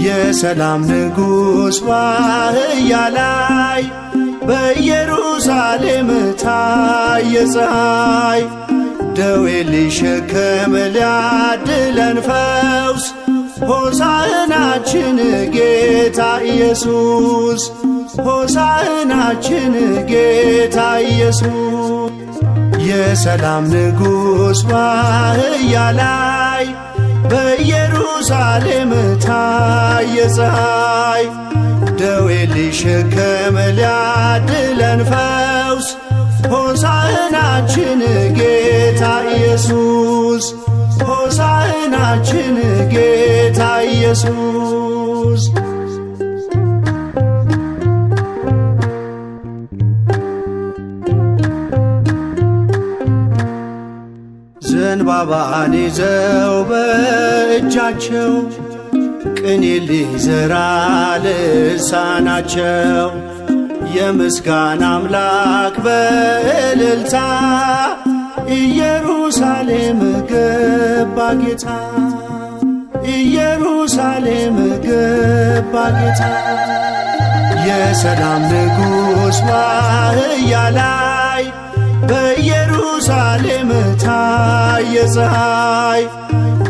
የሰላም ንጉሥ በአህያ ላይ በኢየሩሳሌም ታየ ፀሐይ። ደዌ ሊሸከም ሊያድለን ፈውስ ሆሳዕናችን ጌታ ኢየሱስ፣ ሆሳዕናችን ጌታ ኢየሱስ። የሰላም ንጉሥ በአህያ ላይ በኢየሩሳሌም ታየ ፀሐይ። ደዌ ሊሸከም ሊያድለን ፈውስ ሆሳዕናችን ጌታ ኢየሱስ፣ ሆሳዕናችን ጌታ ኢየሱስ። ዘንባባን ይዘው በእጃቸው ቅኔ ሊዘራ ልሳናቸው የምስጋና አምላክ በእልልታ ኢየሩሳሌም ገባ ጌታ፣ ኢየሩሳሌም ገባ ጌታ። የሰላም ንጉሥ በአህያ ላይ በኢየሩሳሌም ታየ ፀሐይ።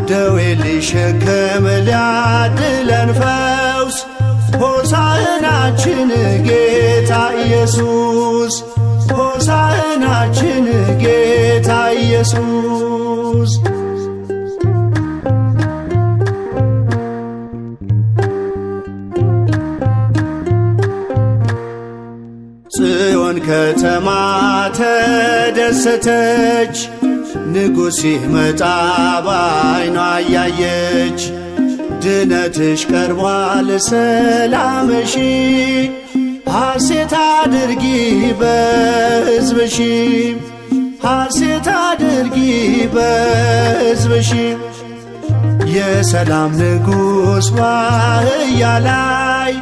ደዌ ሊሸከም ሊያድለን ፈውስ ሆሳዕናችን ጌታ ኢየሱስ፣ ሆሳዕናችን ጌታ ኢየሱስ። ጽዮን ከተማ ተደሰተች፣ ንጉሥ ሲመጣ በዓይኗ እያየች። ድነትሽ ቀርቧል ሰላምሺ፣ ሐሴት አድርጊ በሕዝብሺ፣ ሐሴት አድርጊ በሕዝብሺ። የሰላም ንጉሥ በአህያ ላይ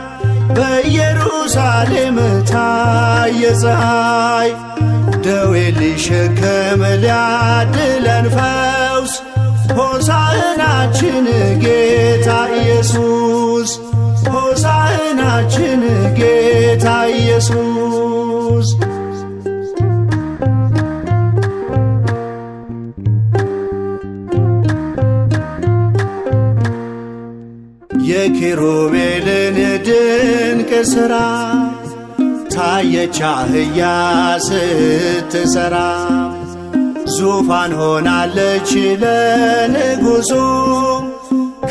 በኢየሩሳሌም ታየ ፀሐይ። ደዌ ሊሸከም ሊያድለን ፈውስ ሆሳዕናችን ጌታ ኢየሱስ፣ ሆሳዕናችን ጌታ ኢየሱስ። የኪሩቤልን ድንቅ ሥራ ታየች አህያ ስትሰራ። ዙፋን ሆናለች ለንጉሡ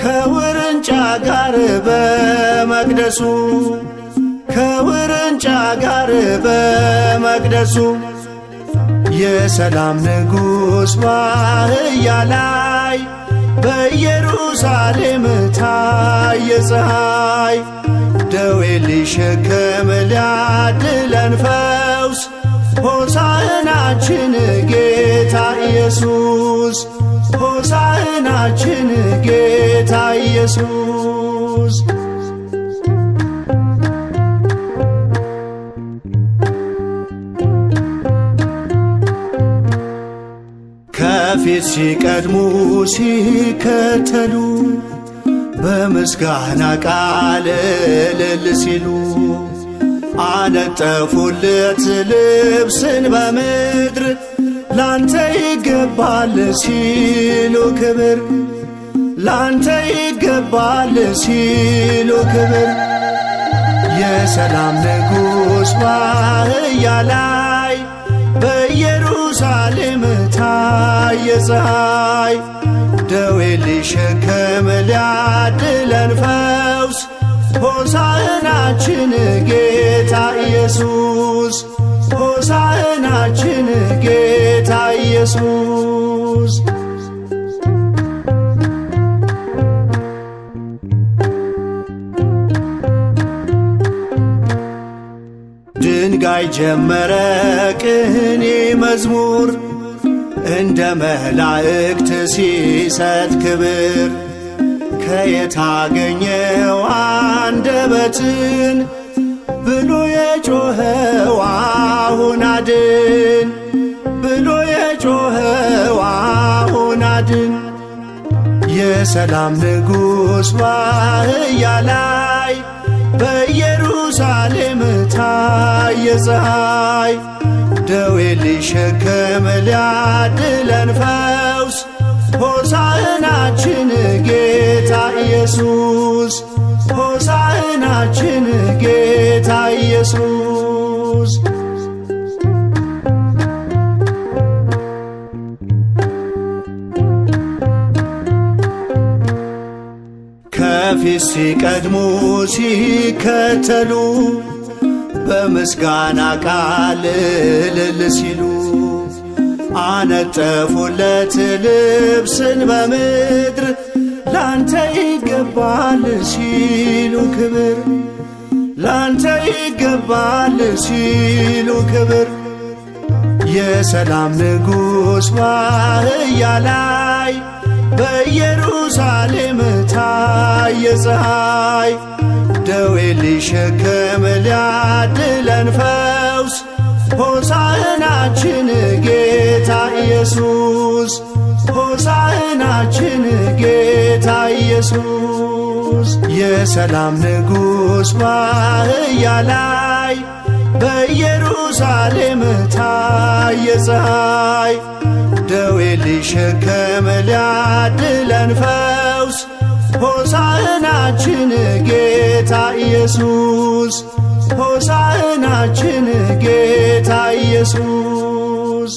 ከውርንጫ ጋር በመቅደሱ፣ ከውርንጫ ጋር በመቅደሱ። የሰላም ንጉሥ በአህያ ላይ በኢየሩሳሌም ታየ ፀሐይ። ደዌ ሊሸከም ሊያድለን ፈውስ ሆሳዕናችን ጌታ ኢየሱስ፣ ሆሳዕናችን ጌታ ኢየሱስ። ከፊት ሲቀድሙ ሲከተሉ በምስጋና ቃል እልል ሲሉ። አነጠፉለት ልብስን በምድር ላንተ ይገባል ሲሉ ክብር፣ ላንተ ይገባል ሲሉ ክብር። የሰላም ንጉሥ በአህያ ላይ በኢየሩሳሌም ታየ ፀሐይ። ደዌ ሊሸከም ሊያድለን ፈውስ ሆሳዕናችን ጌታ ኢየሱስ፣ ሆሳዕናችን ጌታ ኢየሱስ። ድንጋይ ጀመረ ቅኔ መዝሙር እንደ መላእክት ሲሰጥ ክብር። ከየት አገኘው አንደበትን ብሎ የጮኸው አሁን አድን፣ ብሎ የጮኸው አሁን አድን። የሰላም ንጉሥ በአህያ ላይ በኢየሩሳሌም ታየ ፀሐይ። ደዌ ሊሸከም ሊያድለን ፈውስ ሆሳዕናችን ጌታ ኢየሱስ፣ ሆሳዕናችን ጌታ ኢየሱስ። ከፊት ሲቀድሙ ሲከተሉ በምስጋና ቃል እልል ሲሉ አነጠፉለት ልብስን በምድር ላንተ ይገባል ሲሉ ክብር፣ ላንተ ይገባል ሲሉ ክብር። የሰላም ንጉሥ በአህያ ላይ በኢየሩሳሌም ታየ ፀሐይ። ደዌ ሊሸከም ሊያድለን ፈውስ ሆሳዕናችን ጌታ ኢየሱስ፣ ሆሳዕናችን ጌታ ኢየሱስ። የሰላም ንጉሥ በአህያ ላይ በኢየሩሳሌም ታየ ፀሐይ። ደዌ ሊሸከም ሊያድለን ፈውስ ሆሳዕናችን ጌታ ኢየሱስ፣ ሆሳዕናችን ጌታ ኢየሱስ።